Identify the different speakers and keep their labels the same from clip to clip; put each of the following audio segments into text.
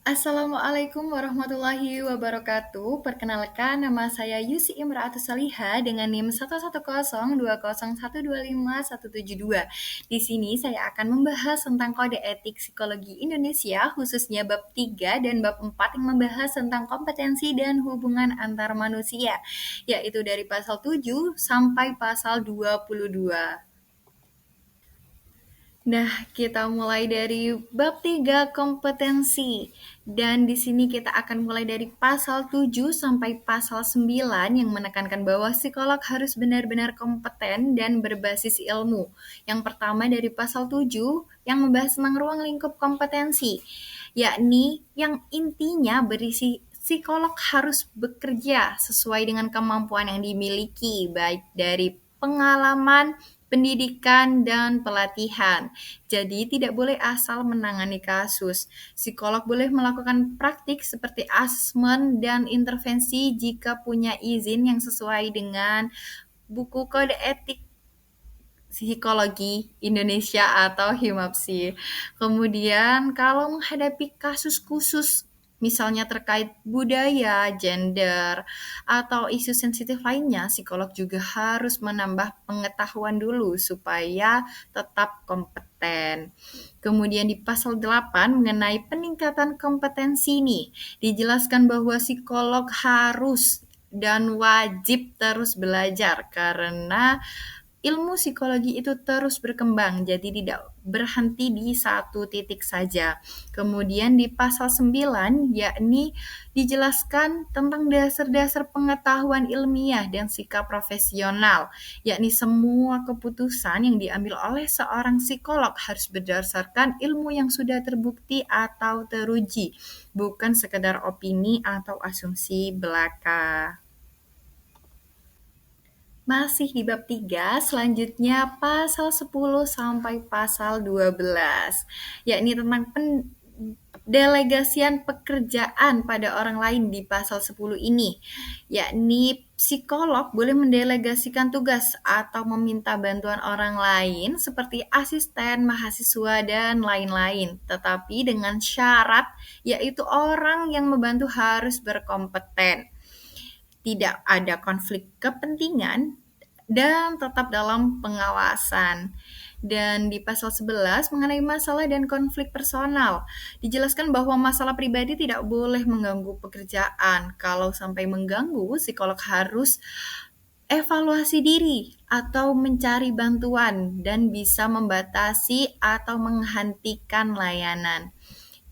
Speaker 1: Assalamualaikum warahmatullahi wabarakatuh. Perkenalkan, nama saya Yusi Imra'atus Salihah dengan NIM 1102021251172. Di sini saya akan membahas tentang kode etik psikologi Indonesia, khususnya bab 3 dan bab 4 yang membahas tentang kompetensi dan hubungan antar manusia, yaitu dari pasal 7 sampai pasal 22. Nah, kita mulai dari bab 3 kompetensi. Dan di sini kita akan mulai dari pasal 7 sampai pasal 9 yang menekankan bahwa psikolog harus benar-benar kompeten dan berbasis ilmu. Yang pertama dari pasal 7 yang membahas tentang ruang lingkup kompetensi, yakni yang intinya berisi psikolog harus bekerja sesuai dengan kemampuan yang dimiliki, baik dari pengalaman, pendidikan, dan pelatihan. Jadi tidak boleh asal menangani kasus. Psikolog boleh melakukan praktik seperti asesmen dan intervensi jika punya izin yang sesuai dengan buku kode etik Psikologi Indonesia atau HIMAPSI. Kemudian kalau menghadapi kasus khusus misalnya terkait budaya, gender, atau isu sensitif lainnya, psikolog juga harus menambah pengetahuan dulu supaya tetap kompeten. Kemudian di pasal 8 mengenai peningkatan kompetensi nih, dijelaskan bahwa psikolog harus dan wajib terus belajar karena ilmu psikologi itu terus berkembang, jadi tidak berhenti di satu titik saja. Kemudian di pasal 9, yakni dijelaskan tentang dasar-dasar pengetahuan ilmiah dan sikap profesional, yakni semua keputusan yang diambil oleh seorang psikolog harus berdasarkan ilmu yang sudah terbukti atau teruji, bukan sekedar opini atau asumsi belaka. Masih di bab 3, selanjutnya pasal 10 sampai pasal 12, yakni tentang pendelegasian pekerjaan pada orang lain di pasal 10 ini, yakni psikolog boleh mendelegasikan tugas atau meminta bantuan orang lain seperti asisten, mahasiswa, dan lain-lain, tetapi dengan syarat yaitu orang yang membantu harus berkompeten, tidak ada konflik kepentingan, dan tetap dalam pengawasan. Dan di pasal 11 mengenai masalah dan konflik personal, dijelaskan bahwa masalah pribadi tidak boleh mengganggu pekerjaan. Kalau sampai mengganggu, psikolog harus evaluasi diri atau mencari bantuan dan bisa membatasi atau menghentikan layanan.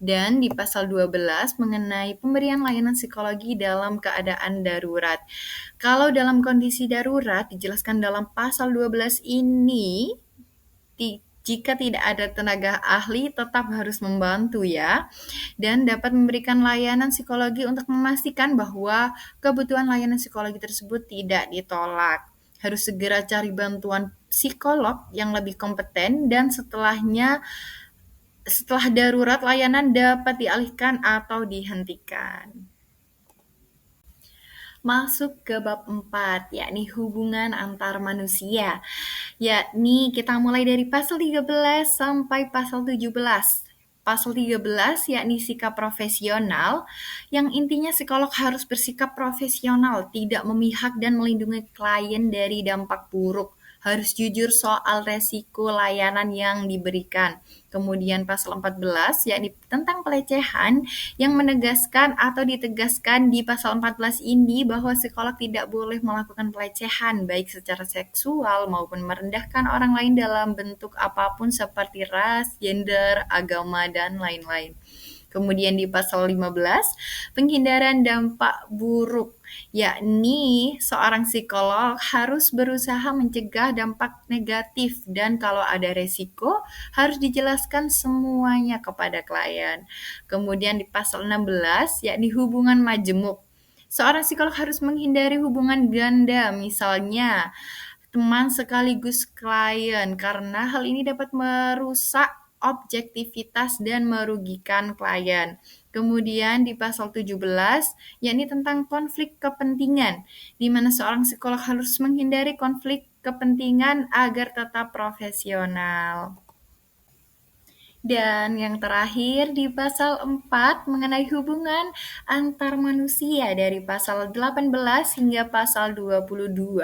Speaker 1: Dan di pasal 12 mengenai pemberian layanan psikologi dalam keadaan darurat. Kalau dalam kondisi darurat, dijelaskan dalam pasal 12 ini, jika tidak ada tenaga ahli tetap harus membantu ya, dan dapat memberikan layanan psikologi untuk memastikan bahwa kebutuhan layanan psikologi tersebut tidak ditolak. Harus segera cari bantuan psikolog yang lebih kompeten dan setelah darurat layanan dapat dialihkan atau dihentikan. Masuk ke bab 4, yakni hubungan antar manusia. Yakni kita mulai dari pasal 13 sampai pasal 17. Pasal 13 yakni sikap profesional, yang intinya psikolog harus bersikap profesional, tidak memihak dan melindungi klien dari dampak buruk, harus jujur soal resiko layanan yang diberikan. Kemudian pasal 14 yakni tentang pelecehan, yang menegaskan atau ditegaskan di pasal 14 ini bahwa psikolog tidak boleh melakukan pelecehan baik secara seksual maupun merendahkan orang lain dalam bentuk apapun seperti ras, gender, agama, dan lain-lain. Kemudian di pasal 15, penghindaran dampak buruk, yakni seorang psikolog harus berusaha mencegah dampak negatif dan kalau ada resiko harus dijelaskan semuanya kepada klien. Kemudian di pasal 16, yakni hubungan majemuk. Seorang psikolog harus menghindari hubungan ganda, misalnya teman sekaligus klien, karena hal ini dapat merusak objektivitas dan merugikan klien. Kemudian di pasal 17, yakni tentang konflik kepentingan, di mana seorang psikolog harus menghindari konflik kepentingan agar tetap profesional. Dan yang terakhir di pasal 4 mengenai hubungan antar manusia dari pasal 18 hingga pasal 22,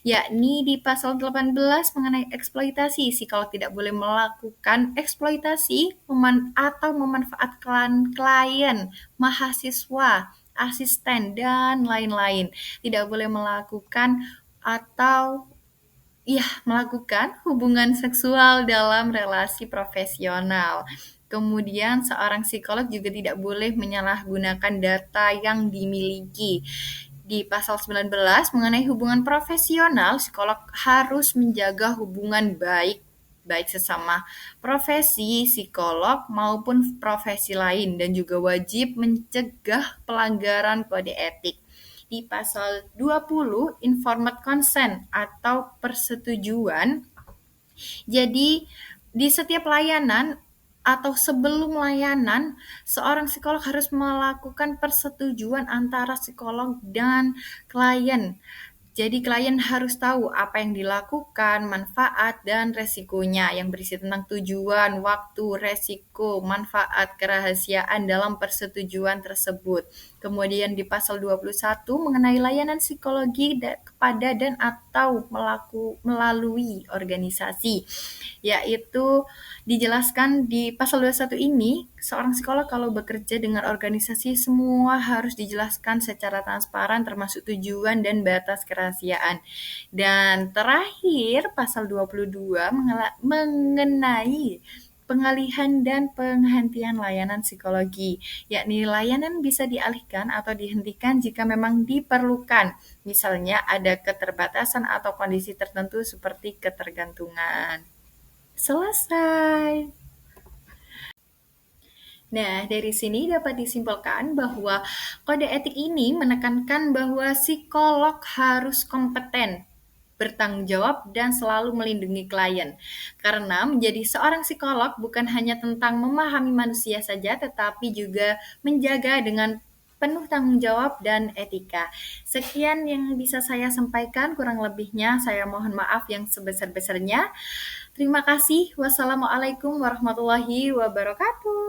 Speaker 1: yakni di pasal 18 mengenai eksploitasi, psikolog tidak boleh melakukan eksploitasi atau memanfaatkan klien, mahasiswa, asisten, dan lain-lain. Tidak boleh melakukan atau melakukan hubungan seksual dalam relasi profesional. Kemudian seorang psikolog juga tidak boleh menyalahgunakan data yang dimiliki. Di pasal 19 mengenai hubungan profesional, psikolog harus menjaga hubungan baik sesama profesi psikolog maupun profesi lain dan juga wajib mencegah pelanggaran kode etik. Di pasal 20 informed consent atau persetujuan. Jadi di setiap layanan atau sebelum layanan, seorang psikolog harus melakukan persetujuan antara psikolog dan klien. Jadi klien harus tahu apa yang dilakukan, manfaat, dan resikonya yang berisi tentang tujuan, waktu, resiko, manfaat, kerahasiaan dalam persetujuan tersebut. Kemudian di pasal 21 mengenai layanan psikologi kepada dan atau melalui organisasi, yaitu dijelaskan di pasal 21 ini, seorang psikolog kalau bekerja dengan organisasi semua harus dijelaskan secara transparan termasuk tujuan dan batas kerahasiaan. Dan terakhir pasal 22 mengenai pengalihan dan penghentian layanan psikologi, yakni layanan bisa dialihkan atau dihentikan jika memang diperlukan. Misalnya ada keterbatasan atau kondisi tertentu seperti ketergantungan. Selesai. Nah, dari sini dapat disimpulkan bahwa kode etik ini menekankan bahwa psikolog harus kompeten, bertanggung jawab, dan selalu melindungi klien. Karena menjadi seorang psikolog bukan hanya tentang memahami manusia saja, tetapi juga menjaga dengan penuh tanggung jawab dan etika. Sekian yang bisa saya sampaikan, kurang lebihnya saya mohon maaf yang sebesar-besarnya. Terima kasih. Wassalamualaikum warahmatullahi wabarakatuh.